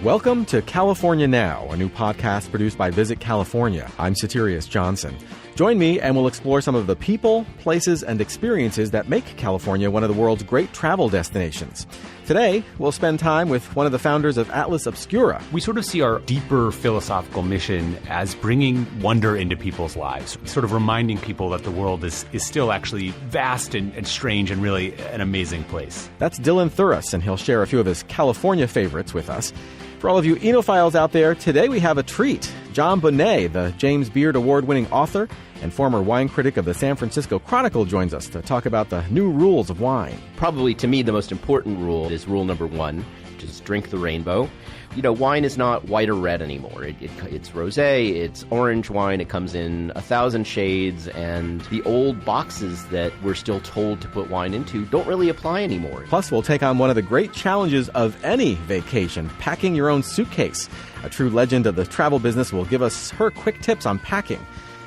Welcome to California Now, a new podcast produced by Visit California. I'm Soterios Johnson. Join me and we'll explore some of the people, places, and experiences that make California one of the world's great travel destinations. Today, we'll spend time with one of the founders of Atlas Obscura. We sort of see our deeper philosophical mission as bringing wonder into people's lives, sort of reminding people that the world is still actually vast and strange and really an amazing place. That's Thuras, and he'll share a few of his California favorites with us. For all of you enophiles out there, today we have a treat. Jon Bonné, the James Beard Award-winning author and former wine critic of the San Francisco Chronicle, joins us to talk about the new rules of wine. Probably, to me, the most important rule is rule number one, which is drink the rainbow. You know, wine is not white or red anymore. It's rosé, it's orange wine, it comes in 1,000 shades, and the old boxes that we're still told to put wine into don't really apply anymore. Plus, we'll take on one of the great challenges of any vacation, packing your own suitcase. A true legend of the travel business will give us her quick tips on packing.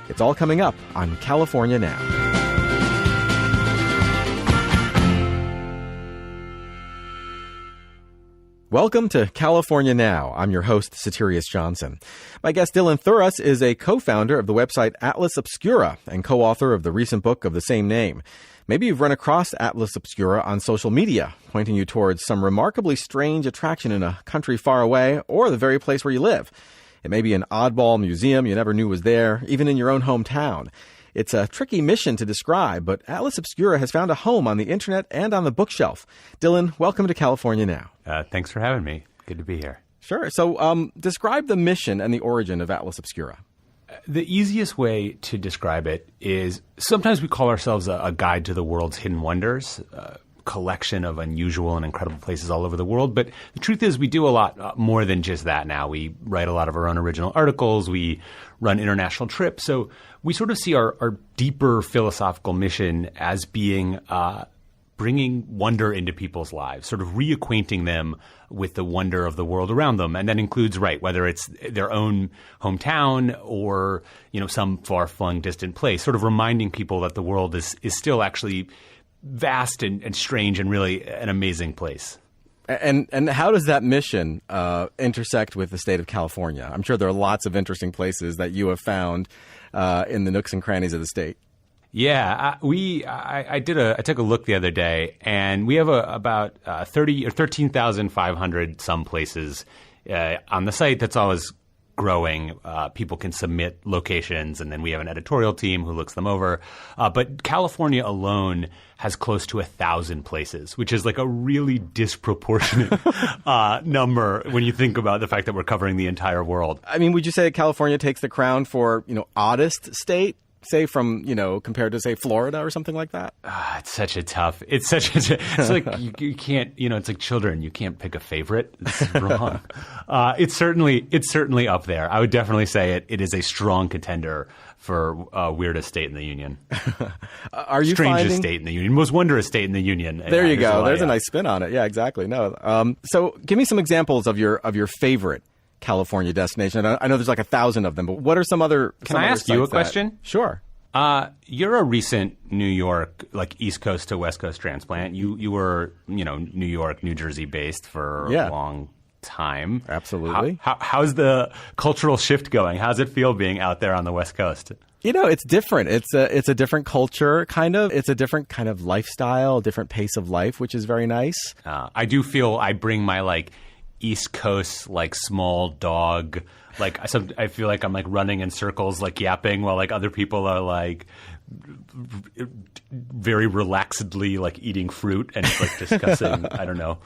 It's all coming up on California Now. Welcome to California Now. I'm your host, Soterios Johnson. My guest, Thuras, is a co-founder of the website Atlas Obscura and co-author of the recent book of the same name. Maybe you've run across Atlas Obscura on social media, pointing you towards some remarkably strange attraction in a country far away or the very place where you live. It may be an oddball museum you never knew was there, even in your own hometown. It's a tricky mission to describe, but Atlas Obscura has found a home on the internet and on the bookshelf. Dylan, welcome to California Now. Thanks for having me. Good to be here. Sure. So describe the mission and the origin of Atlas Obscura. The easiest way to describe it is sometimes we call ourselves a guide to the world's hidden wonders, a collection of unusual and incredible places all over the world. But the truth is we do a lot more than just that now. We write a lot of our own original articles. We run international trips. So we sort of see our deeper philosophical mission as being bringing wonder into people's lives, sort of reacquainting them with the wonder of the world around them. And that includes, whether it's their own hometown or, some far-flung distant place, sort of reminding people that the world is still actually vast and strange and really an amazing place. And how does that mission intersect with the state of California? I'm sure there are lots of interesting places that you have found in the nooks and crannies of the state. Yeah, I took a look the other day, and we have about 30 or 13,500 some places on the site. That's always growing. People can submit locations, and then we have an editorial team who looks them over. But California alone has close to 1,000 places, which is like a really disproportionate number when you think about the fact that we're covering the entire world. I mean, would you say that California takes the crown for, oddest state? Say from, compared to, say, Florida or something like that? It's like you can't, it's like children. You can't pick a favorite. It's wrong. It's certainly up there. I would definitely say it is a strong contender for weirdest state in the union. Are you strangest state in the union, most wondrous state in the union. There you go. There's a nice spin on it. Yeah, exactly. No. So give me some examples of your favorite California destination. I know there's like 1,000 of them, but what are some other? Can I ask you a question? Sure. You're a recent New York, like East Coast to West Coast transplant. You were, New York, New Jersey based for a long time. Absolutely. How's the cultural shift going? How's it feel being out there on the West Coast? It's different. It's a different culture, kind of. It's a different kind of lifestyle, different pace of life, which is very nice. I do feel I bring my East Coast small dog. I feel like I'm running in circles, yapping, while other people are very relaxedly eating fruit and discussing I don't know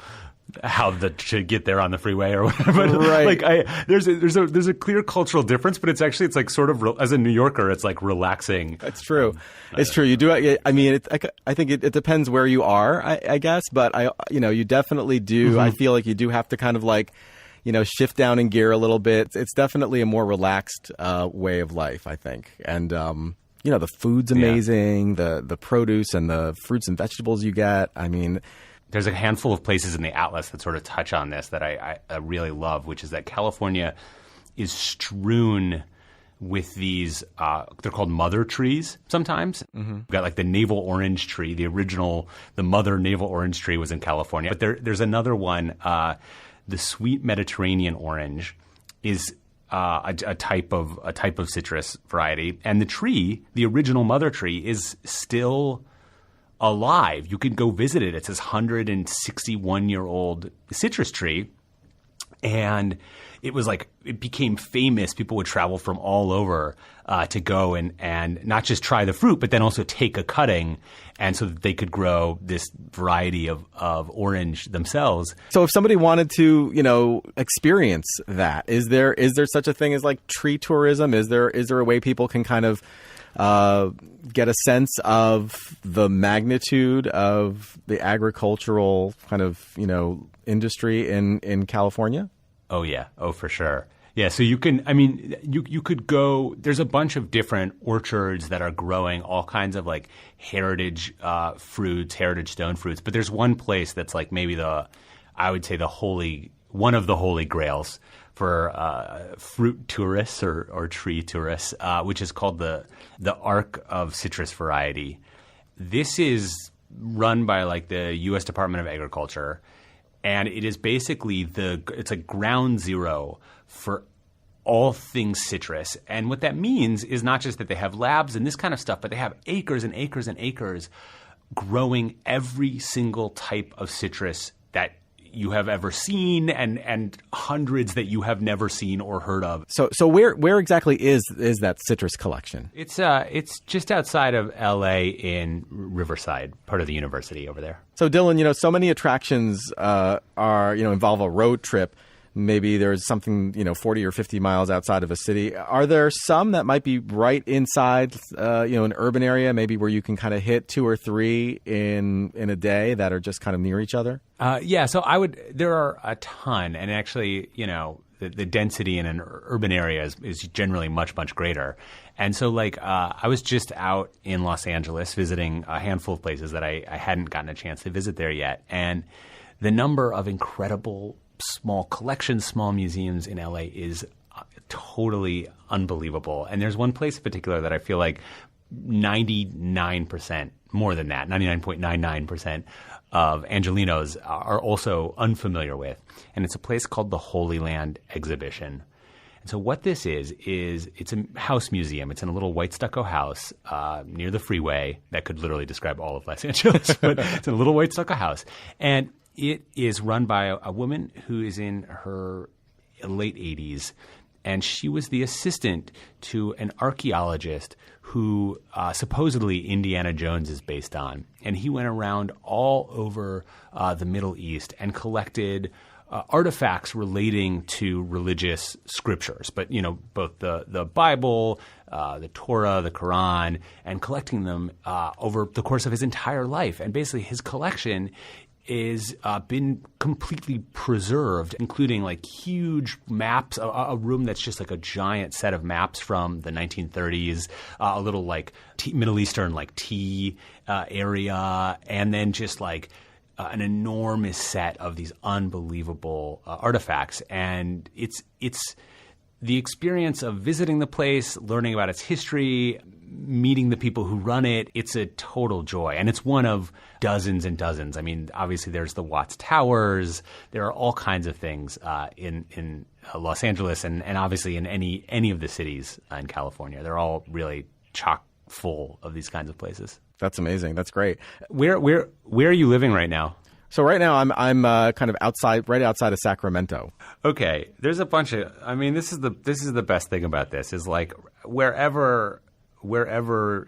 how to get there on the freeway or whatever. But right. There's a clear cultural difference, but it's actually sort of as a New Yorker, it's relaxing. That's true. It's true. You do. I mean, I think it depends where you are, I guess, but you definitely do. Mm-hmm. I feel like you do have to kind of shift down in gear a little bit. It's definitely a more relaxed way of life, I think. And the food's amazing. Yeah. The produce and the fruits and vegetables you get. I mean, there's a handful of places in the Atlas that sort of touch on this that I really love, which is that California is strewn with these, they're called mother trees sometimes. Mm-hmm. We've got the navel orange tree, the mother navel orange tree was in California. But there's another one the sweet Mediterranean orange is a type of citrus variety, and the tree, the original mother tree, is still alive. You can go visit it. It's this 161-year-old citrus tree, and it became famous. People would travel from all over to go and not just try the fruit, but then also take a cutting, and so that they could grow this variety of orange themselves. So if somebody wanted to, experience that, is there such a thing as like tree tourism? Is there a way people can kind of get a sense of the magnitude of the agricultural kind of, industry in California? Oh, yeah. Oh, for sure. Yeah. So you could go, there's a bunch of different orchards that are growing all kinds of like heritage fruits, heritage stone fruits. But there's one place that's like maybe one of the holy grails for fruit tourists or tree tourists, which is called the Arc of Citrus Variety. This is run by like the U.S. Department of Agriculture, and it is basically it's a ground zero for all things citrus. And what that means is not just that they have labs and this kind of stuff, but they have acres and acres and acres growing every single type of citrus that you have ever seen, and hundreds that you have never seen or heard of. So where exactly is that citrus collection? It's just outside of LA in Riverside, part of the university over there. So Dylan, so many attractions involve a road trip. Maybe there's something 40 or 50 miles outside of a city. Are there some that might be right inside an urban area, maybe where you can kind of hit 2 or 3 in a day that are just kind of near each other? Yeah, so there are a ton, and actually, the density in an urban area is generally much, much greater. And so I was just out in Los Angeles visiting a handful of places that I hadn't gotten a chance to visit there yet. And the number of incredible small collections, small museums in LA is totally unbelievable. And there's one place in particular that I feel like 99%, more than that, 99.99% of Angelenos are also unfamiliar with. And it's a place called the Holy Land Exhibition. And so what this is it's a house museum. It's in a little white stucco house near the freeway. That could literally describe all of Los Angeles, but it's a little white stucco house. And it is run by a woman who is in her late 80s, and she was the assistant to an archaeologist who supposedly Indiana Jones is based on. And he went around all over the Middle East and collected artifacts relating to religious scriptures, but both the Bible, the Torah, the Quran, and collecting them over the course of his entire life. And basically his collection is been completely preserved, including like huge maps, a room that's just like a giant set of maps from the 1930s, a little like Middle Eastern like tea area, and then just like an enormous set of these unbelievable artifacts. And it's the experience of visiting the place, learning about its history, meeting the people who run it. It's a total joy. And it's one of dozens and dozens. I mean, obviously there's the Watts Towers. There are all kinds of things in Los Angeles and obviously in any of the cities in California. They're all really chock full of these kinds of places. That's amazing. That's great. Where are you living right now? So right now I'm kind of right outside of Sacramento. Okay, there's a bunch of. I mean, this is the best thing about this is like wherever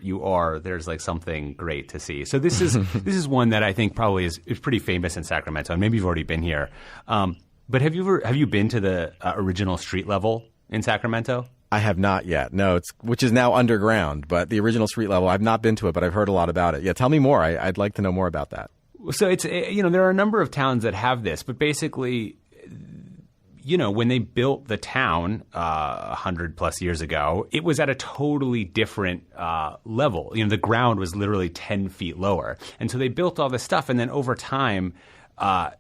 you are, there's like something great to see. So this is one that I think probably is pretty famous in Sacramento, and maybe you've already been here. But have you been to the original street level in Sacramento? I have not yet. No, which is now underground, but the original street level, I've not been to it, but I've heard a lot about it. Yeah, tell me more. I'd like to know more about that. So it's, there are a number of towns that have this, but basically, when they built the town 100 plus years ago, it was at a totally different level. The ground was literally 10 feet lower. And so they built all this stuff, and then over time,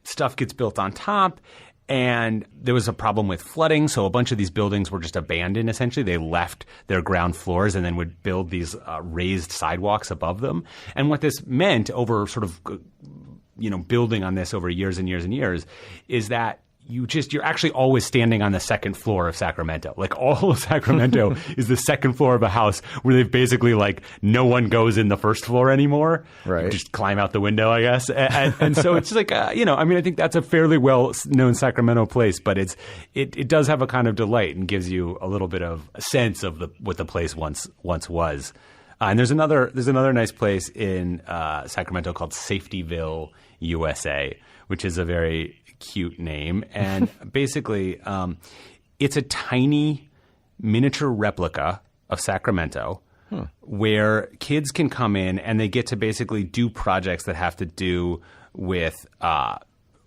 stuff gets built on top. And there was a problem with flooding, so a bunch of these buildings were just abandoned, essentially. They left their ground floors and then would build these raised sidewalks above them. And what this meant over sort of, building on this over years and years and years is that you're actually always standing on the second floor of Sacramento. Like all of Sacramento is the second floor of a house where they've basically like no one goes in the first floor anymore. Right. You just climb out the window, I guess. And so it's just like, I think that's a fairly well known Sacramento place, but it does have a kind of delight and gives you a little bit of a sense of what the place once was. And there's another nice place in Sacramento called Safetyville, USA, which is a very cute name. And basically, it's a tiny miniature replica of Sacramento where kids can come in and they get to basically do projects that have to do with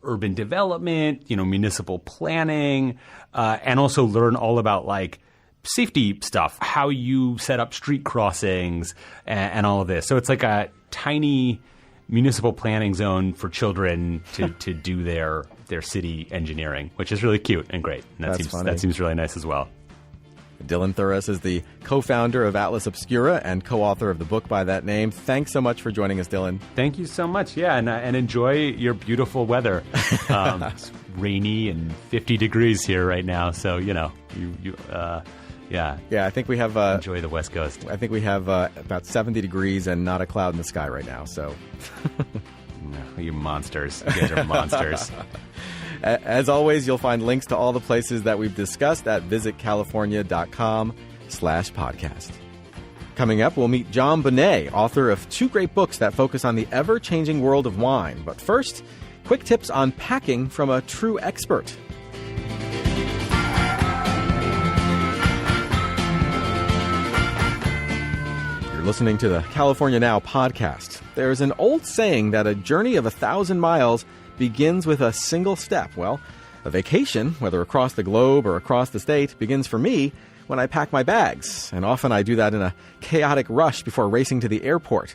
urban development, municipal planning, and also learn all about like safety stuff, how you set up street crossings and all of this. So it's like a tiny municipal planning zone for children to do their city engineering, which is really cute and great. And that seems really nice as well. Dylan Thuras is the co-founder of Atlas Obscura and co-author of the book by that name. Thanks so much for joining us, Dylan. Thank you so much. Yeah, and enjoy your beautiful weather. It's rainy and 50 degrees here right now, so yeah, I think we have enjoy the West Coast. I think we have about 70 degrees and not a cloud in the sky right now. So, you monsters! You guys are monsters. As always, you'll find links to all the places that we've discussed at visitcalifornia.com/podcast. Coming up, we'll meet Jon Bonné, author of 2 great books that focus on the ever-changing world of wine. But first, quick tips on packing from a true expert. Listening to the California Now podcast. There's an old saying that a journey of 1,000 miles begins with a single step. Well, a vacation, whether across the globe or across the state, begins for me when I pack my bags. And often I do that in a chaotic rush before racing to the airport.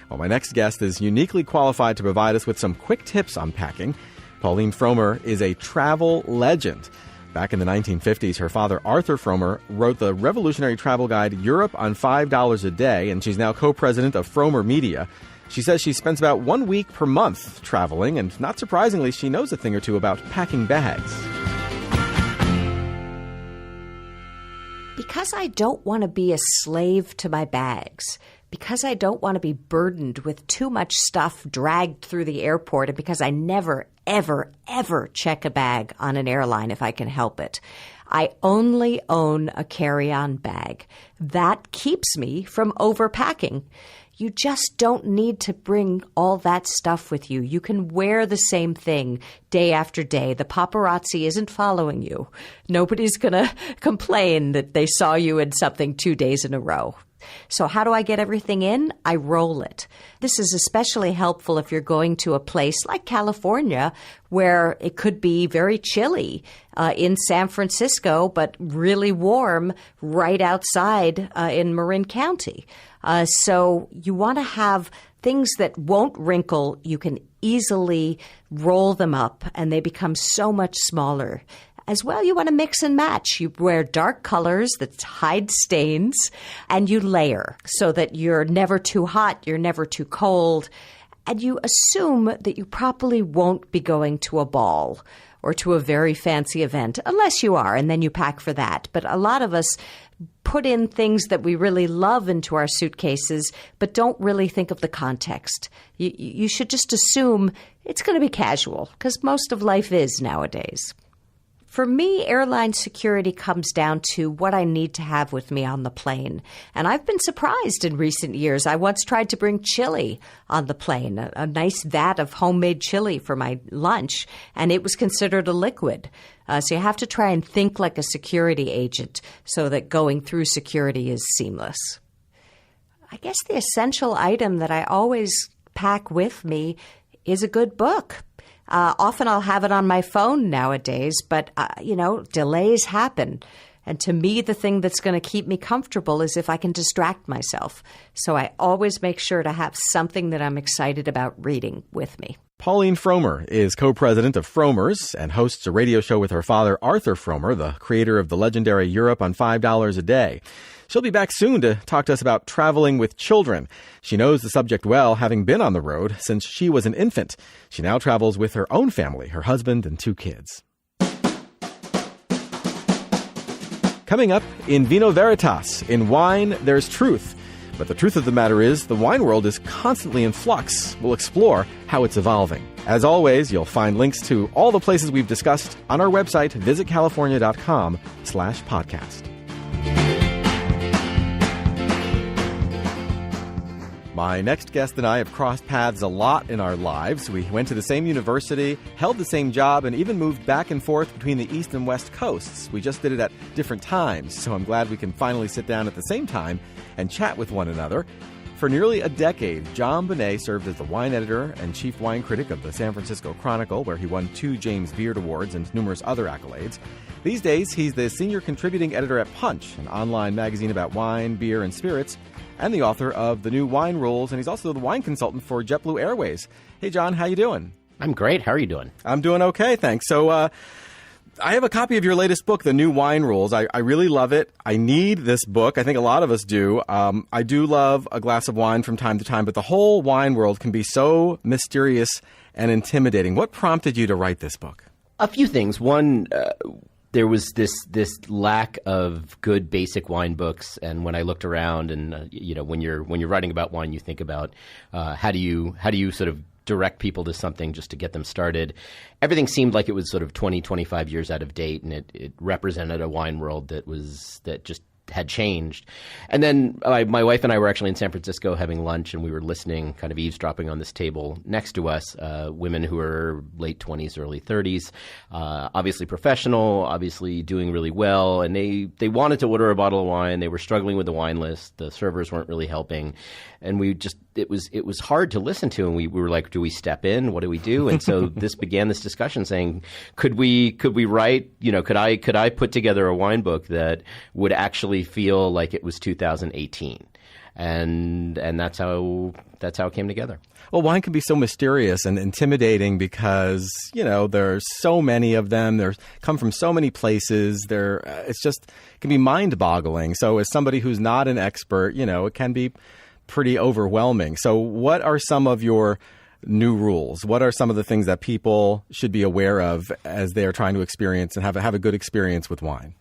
Well, my next guest is uniquely qualified to provide us with some quick tips on packing. Pauline Frommer is a travel legend. Back in the 1950s, her father, Arthur Frommer, wrote the revolutionary travel guide Europe on $5 a Day, and she's now co-president of Frommer Media. She says she spends about 1 week per month traveling, and not surprisingly, she knows a thing or two about packing bags. Because I don't want to be a slave to my bags, because I don't want to be burdened with too much stuff dragged through the airport, and because I never, ever, ever check a bag on an airline if I can help it, I only own a carry-on bag. That keeps me from overpacking. You just don't need to bring all that stuff with you. You can wear the same thing day after day. The paparazzi isn't following you. Nobody's going to complain that they saw you in something 2 days in a row. So how do I get everything in? I roll it. This is especially helpful if you're going to a place like California where it could be very chilly in San Francisco, but really warm right outside in Marin County. So you want to have things that won't wrinkle. You can easily roll them up and they become so much smaller. As well, you want to mix and match. You wear dark colors that hide stains, and you layer so that you're never too hot, you're never too cold, and you assume that you probably won't be going to a ball or to a very fancy event, unless you are, and then you pack for that. But a lot of us put in things that we really love into our suitcases, but don't really think of the context. You should just assume it's going to be casual, because most of life is nowadays. For me, airline security comes down to what I need to have with me on the plane. And I've been surprised in recent years. I once tried to bring chili on the plane, a nice vat of homemade chili for my lunch, and it was considered a liquid. So you have to try and think like a security agent so that going through security is seamless. I guess the essential item that I always pack with me is a good book. Often I'll have it on my phone nowadays, but, delays happen. And to me, the thing that's going to keep me comfortable is if I can distract myself. So I always make sure to have something that I'm excited about reading with me. Pauline Frommer is co-president of Frommers and hosts a radio show with her father, Arthur Frommer, the creator of the legendary Europe on $5 a Day. She'll be back soon to talk to us about traveling with children. She knows the subject well, having been on the road since she was an infant. She now travels with her own family, her husband and 2 kids. Coming up in Vino Veritas, in wine, there's truth. But the truth of the matter is, the wine world is constantly in flux. We'll explore how it's evolving. As always, you'll find links to all the places we've discussed on our website, visitcalifornia.com/podcast. My next guest and I have crossed paths a lot in our lives. We went to the same university, held the same job, and even moved back and forth between the East and West coasts. We just did it at different times, so I'm glad we can finally sit down at the same time and chat with one another. For nearly a decade, Jon Bonné served as the wine editor and chief wine critic of the San Francisco Chronicle, where he won 2 James Beard Awards and numerous other accolades. These days, he's the senior contributing editor at Punch, an online magazine about wine, beer, and spirits, and the author of The New Wine Rules, and he's also the wine consultant for JetBlue Airways. Hey, Jon, how you doing? I'm great. How are you doing? I'm doing okay, thanks. So I have a copy of your latest book, The New Wine Rules. I really love it. I need this book. I think a lot of us do. I do love a glass of wine from time to time, but the whole wine world can be so mysterious and intimidating. What prompted you to write this book? A few things. One, there was this lack of good basic wine books, and when I looked around, and when you're writing about wine, you think about how do you sort of direct people to something just to get them started. Everything seemed like it was sort of 20, 25 years out of date, and it represented a wine world that just had changed. And then my wife and I were actually in San Francisco having lunch, and we were listening, kind of eavesdropping on this table next to us, women who were late 20s, early 30s, obviously professional, obviously doing really well, and they wanted to order a bottle of wine. They were struggling with the wine list. The servers weren't really helping. And it was hard to listen to, and we were like, do we step in? What do we do? And so this discussion saying, could we write, could I put together a wine book that would actually feel like it was 2018? And that's how it came together. Well, wine can be so mysterious and intimidating because, there's so many of them. They come from so many places. It can be mind-boggling. So as somebody who's not an expert, it can be pretty overwhelming. So what are some of your new rules? What are some of the things that people should be aware of as they are trying to experience and have a good experience with wine?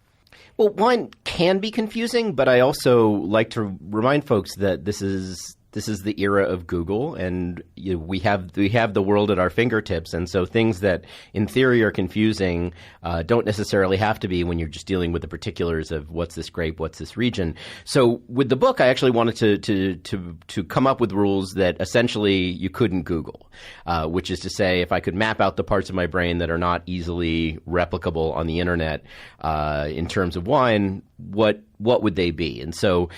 Well, wine can be confusing, but I also like to remind folks that this is the era of Google, and we have the world at our fingertips, and so things that in theory are confusing don't necessarily have to be when you're just dealing with the particulars of what's this grape, what's this region. So with the book, I actually wanted to come up with rules that essentially you couldn't Google, which is to say, if I could map out the parts of my brain that are not easily replicable on the internet in terms of wine, what would they be? And so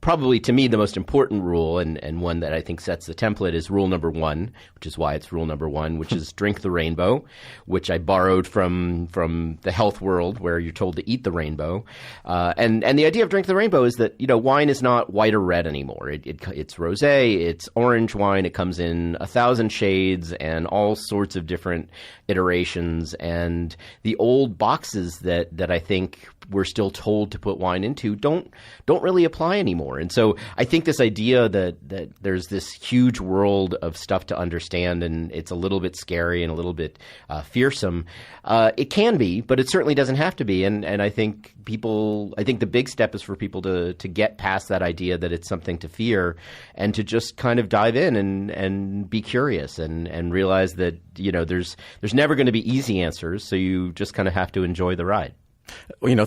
probably to me the most important rule, and one that I think sets the template, is rule number 1, which is why it's rule number 1, which is drink the rainbow, which I borrowed from the health world where you're told to eat the rainbow. And the idea of drink the rainbow is that, wine is not white or red anymore. It's rosé, it's orange wine. It comes in 1,000 shades and all sorts of different iterations. And the old boxes that I think we're still told to put wine into don't really apply anymore. And so I think this idea that there's this huge world of stuff to understand, and it's a little bit scary and a little bit fearsome, it can be, but it certainly doesn't have to be. And I think the big step is for people to get past that idea that it's something to fear, and to just kind of dive in and be curious and realize that there's never going to be easy answers, so you just kind of have to enjoy the ride.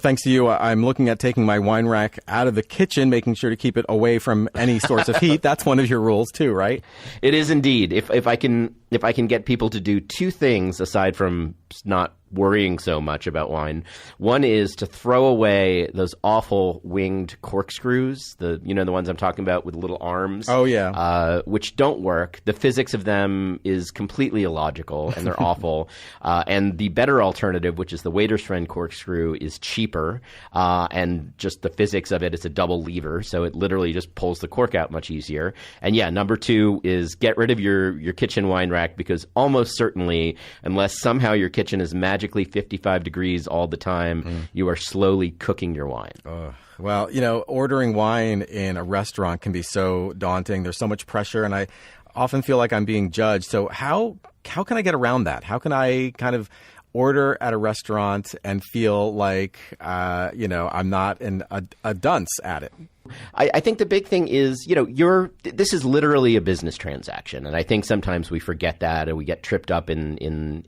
Thanks to you, I'm looking at taking my wine rack out of the kitchen, making sure to keep it away from any source of heat. That's one of your rules too, right? It is indeed. If I can get people to do 2 things aside from not worrying so much about wine. One is to throw away those awful winged corkscrews, the ones I'm talking about with little arms. Oh, yeah. Which don't work. The physics of them is completely illogical, and they're awful. And the better alternative, which is the waiter's friend corkscrew, is cheaper. And just the physics of it, it's a double lever, so it literally just pulls the cork out much easier. And yeah, number 2 is get rid of your kitchen wine rack, because almost certainly, unless somehow your kitchen is magically 55 degrees all the time, you are slowly cooking your wine. Well, ordering wine in a restaurant can be so daunting. There's so much pressure, and I often feel like I'm being judged. So how can I get around that? How can I kind of order at a restaurant and feel like, I'm not a dunce at it? I think the big thing is, this is literally a business transaction. And I think sometimes we forget that, or we get tripped up in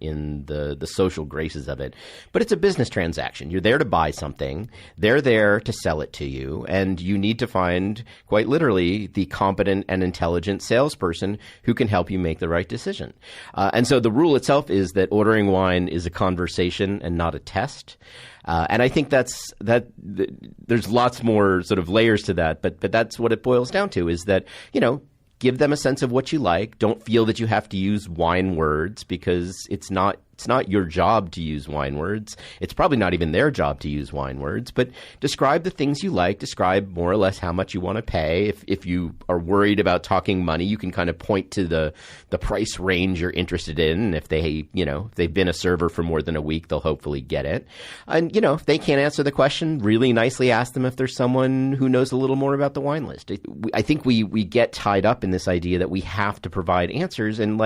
the social graces of it. But it's a business transaction. You're there to buy something. They're there to sell it to you. And you need to find, quite literally, the competent and intelligent salesperson who can help you make the right decision. And so the rule itself is that ordering wine is a conversation and not a test. And I think there's lots more sort of layers to that, but that's what it boils down to, is that, give them a sense of what you like. Don't feel that you have to use wine words, because it's not your job to use wine words. It's probably not even their job to use wine words, but describe the things you like, describe more or less how much you want to pay. If you are worried about talking money, you can kind of point to the price range you're interested in. And if they've been a server for more than a week, they'll hopefully get it. And, if they can't answer the question, really nicely ask them if there's someone who knows a little more about the wine list. I think we get tied up in this idea that we have to provide answers. And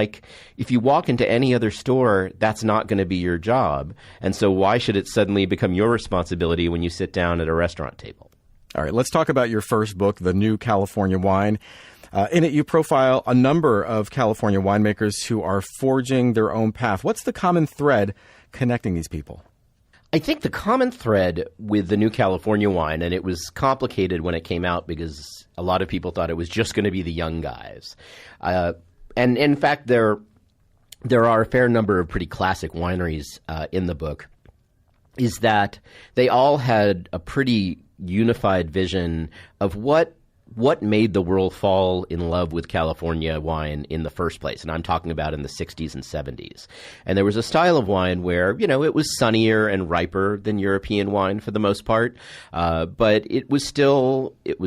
if you walk into any other store, that's not going to be your job. And so why should it suddenly become your responsibility when you sit down at a restaurant table? All right, let's talk about your first book, The New California Wine. In it, you profile a number of California winemakers who are forging their own path. What's the common thread connecting these people? I think the common thread with The New California Wine, and it was complicated when it came out because a lot of people thought it was just going to be the young guys. And in fact, there are a fair number of pretty classic wineries in the book, is that they all had a pretty unified vision of what made the world fall in love with California wine in the first place. And I'm talking about in the 60s and 70s. And there was a style of wine where, it was sunnier and riper than European wine for the most part. But it was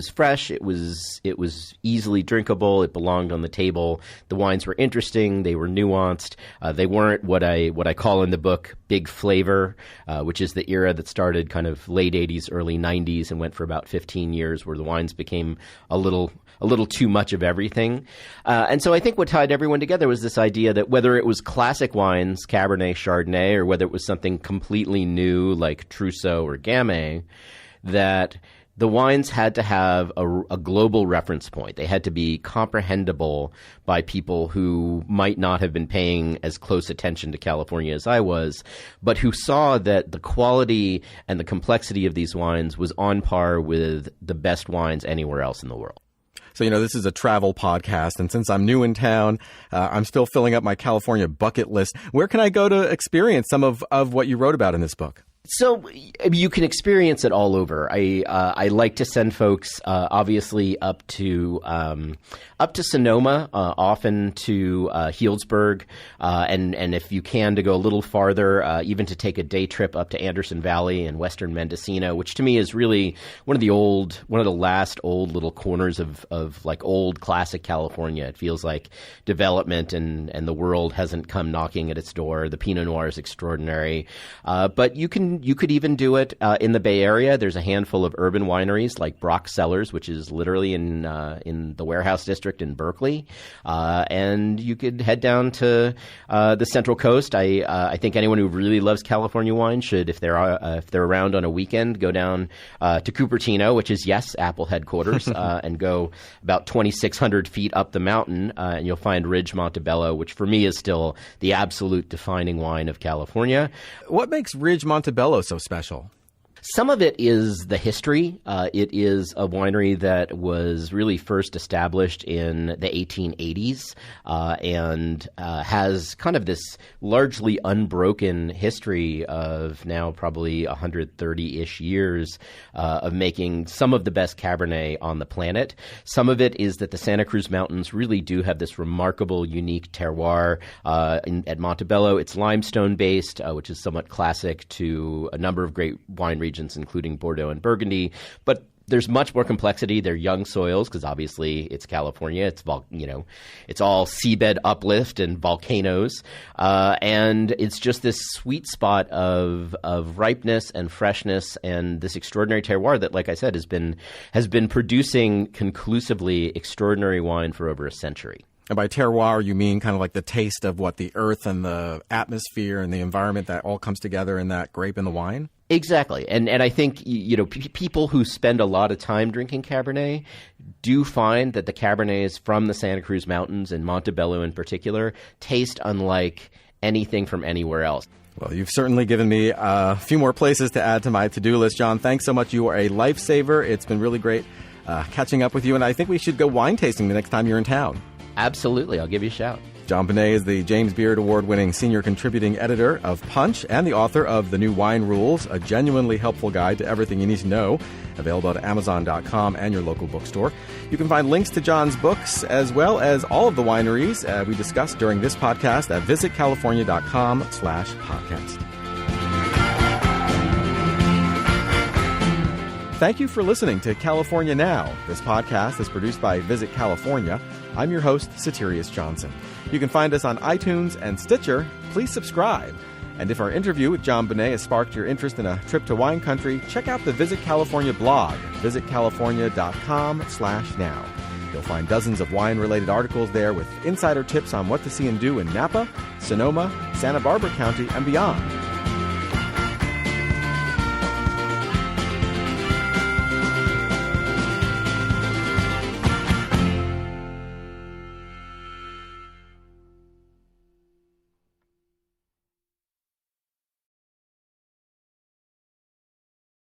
fresh. It was easily drinkable. It belonged on the table. The wines were interesting. They were nuanced. They weren't what I call in the book big flavor, which is the era that started kind of late 80s, early 90s and went for about 15 years, where the wines became a little too much of everything. And so I think what tied everyone together was this idea that whether it was classic wines, Cabernet, Chardonnay, or whether it was something completely new like Trousseau or Gamay, that the wines had to have a global reference point. They had to be comprehensible by people who might not have been paying as close attention to California as I was, but who saw that the quality and the complexity of these wines was on par with the best wines anywhere else in the world. So, this is a travel podcast, and since I'm new in town, I'm still filling up my California bucket list. Where can I go to experience some of what you wrote about in this book? So you can experience it all over. I like to send folks obviously up to Sonoma, often to Healdsburg, and if you can, to go a little farther, even to take a day trip up to Anderson Valley and western Mendocino, which to me is really one of the last old little corners of like old classic California. It feels like development and the world hasn't come knocking at its door. The Pinot Noir is extraordinary, but you could even do it in the Bay Area. There's a handful of urban wineries like Brock Cellars, which is literally in the Warehouse District in Berkeley, and you could head down to the Central Coast. I think anyone who really loves California wine should, if they're around on a weekend, go down to Cupertino, which is Apple headquarters, and go about 2,600 feet up the mountain, and you'll find Ridge Montebello, which for me is still the absolute defining wine of California. What makes Ridge Montebello so special? Some of it is the history. It is a winery that was really first established in the 1880s and has kind of this largely unbroken history of now probably 130-ish years of making some of the best Cabernet on the planet. Some of it is that the Santa Cruz Mountains really do have this remarkable, unique terroir. At Montebello, it's limestone-based, which is somewhat classic to a number of great wine regions, including Bordeaux and Burgundy. But there's much more complexity. They're young soils because obviously it's California. It's it's all seabed uplift and volcanoes, and it's just this sweet spot of ripeness and freshness and this extraordinary terroir that, like I said, has been producing conclusively extraordinary wine for over a century. And by terroir, you mean kind of like the taste of what the earth and the atmosphere and the environment that all comes together in that grape and the wine? Exactly. And I think, people who spend a lot of time drinking Cabernet do find that the Cabernets from the Santa Cruz Mountains and Montebello in particular taste unlike anything from anywhere else. Well, you've certainly given me a few more places to add to my to-do list, Jon. Thanks so much. You are a lifesaver. It's been really great catching up with you, and I think we should go wine tasting the next time you're in town. Absolutely. I'll give you a shout. Jon Bonné is the James Beard Award-winning senior contributing editor of Punch and the author of The New Wine Rules, a genuinely helpful guide to everything you need to know, available at Amazon.com and your local bookstore. You can find links to Jon's books as well as all of the wineries we discussed during this podcast at visitcalifornia.com/podcast. Thank you for listening to California Now. This podcast is produced by Visit California. I'm your host, Soterios Johnson. You can find us on iTunes and Stitcher. Please subscribe. And if our interview with Jon Bonné has sparked your interest in a trip to wine country, check out the Visit California blog, visitcalifornia.com/now. You'll find dozens of wine-related articles there with insider tips on what to see and do in Napa, Sonoma, Santa Barbara County, and beyond.